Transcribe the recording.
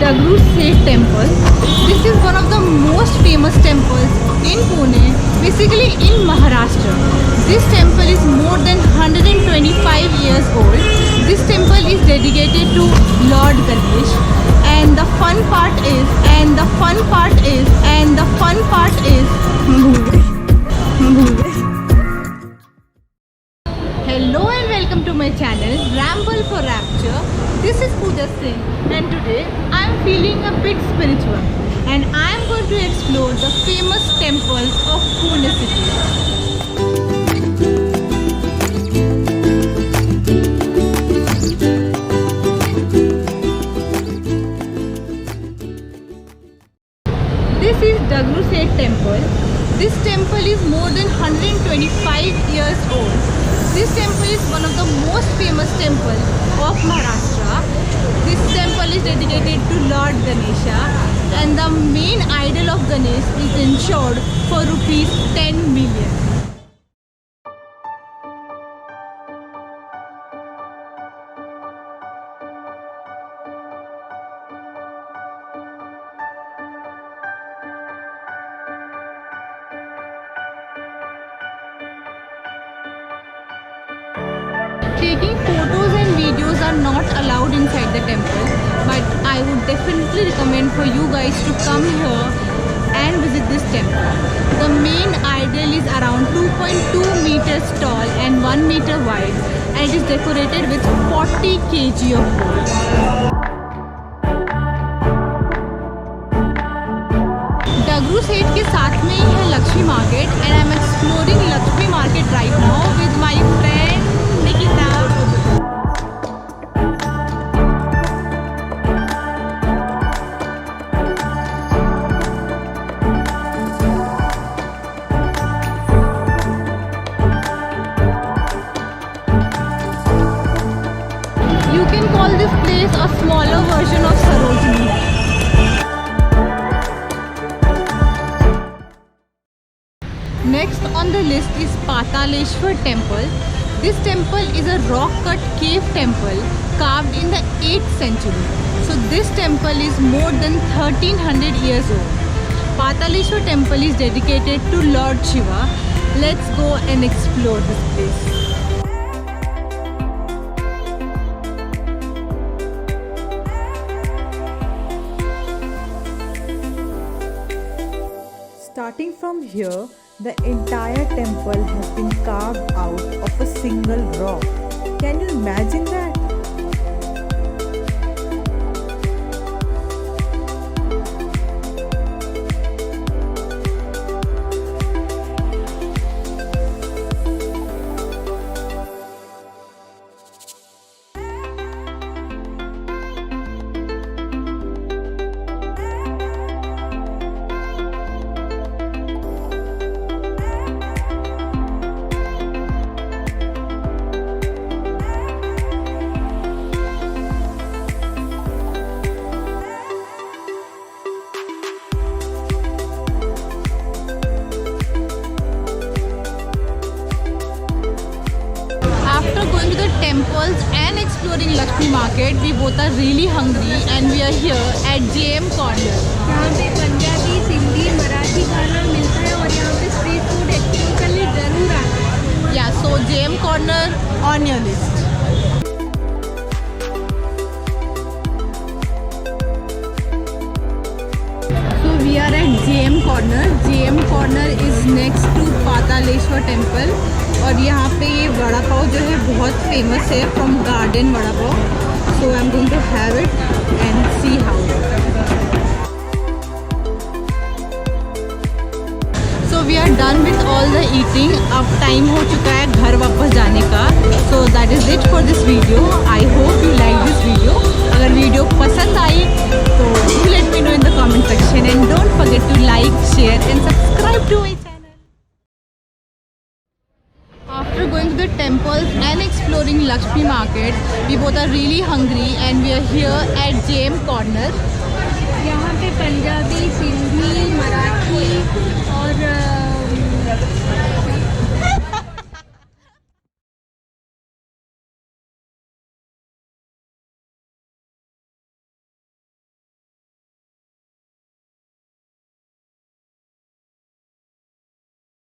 Dagdusheth temple. This is one of the most famous temples in Pune, basically in Maharashtra. This temple is more than 125 years old. This temple is dedicated to Lord Ganesh, and the fun part is Hello and welcome to my channel Ramble for Rapture. This is Pooja Singh, and today I am feeling a bit spiritual and I am going to explore the famous temples of Pune city. This is Dagdusheth temple. This temple is more than 125 years old. This temple is one of the most famous temples of Maharashtra. This temple is dedicated to Lord Ganesha, and the main idol of Ganesh is insured for rupees 10 million. Taking photos and videos are not allowed inside the temple, but I would definitely recommend for you guys to come here and visit this temple. The main idol is around 2.2 meters tall and 1 meter wide, and it is decorated with 40 kg of gold. Dagdusheth के साथ में ही है Lakshmi market, and I am exploring Laxmi market right now with my friend Nikita. You can call this place a smaller version of Sarojini. Next on the list is Pataleshwar temple. This temple is a rock-cut cave temple carved in the 8th century. So this temple is more than 1300 years old. Pataleshwar temple is dedicated to Lord Shiva. Let's go and explore this place. Starting from here, the entire temple has been carved out of a single rock. Can you imagine that? Temples and exploring Laxmi market, we both are really hungry and we are here at JM corner. यहाँ पे पंजाबी, सिंधी, मराठी खाना मिलता है और यहाँ पे street food explore करने जरूर आना। Yeah, so JM corner on your list. So we are at JM corner. JM corner is next to Pataleshwar temple. और यहाँ पे ये वड़ा पाव जो है बहुत फेमस है from garden vada pav. So I am going to have it and see how. So we are done with all the eating. अब time हो चुका है घर वापस जाने का. So that is it for this video. I hope you like this video. अगर video पसंद आई तो do let me know in the comment section and don't forget to like, share and subscribe to my channel. After going to the temples and exploring Laxmi market, we both are really hungry and we are here at JM corner. यहाँ पे पंजाबी, सिंधी, मराठी और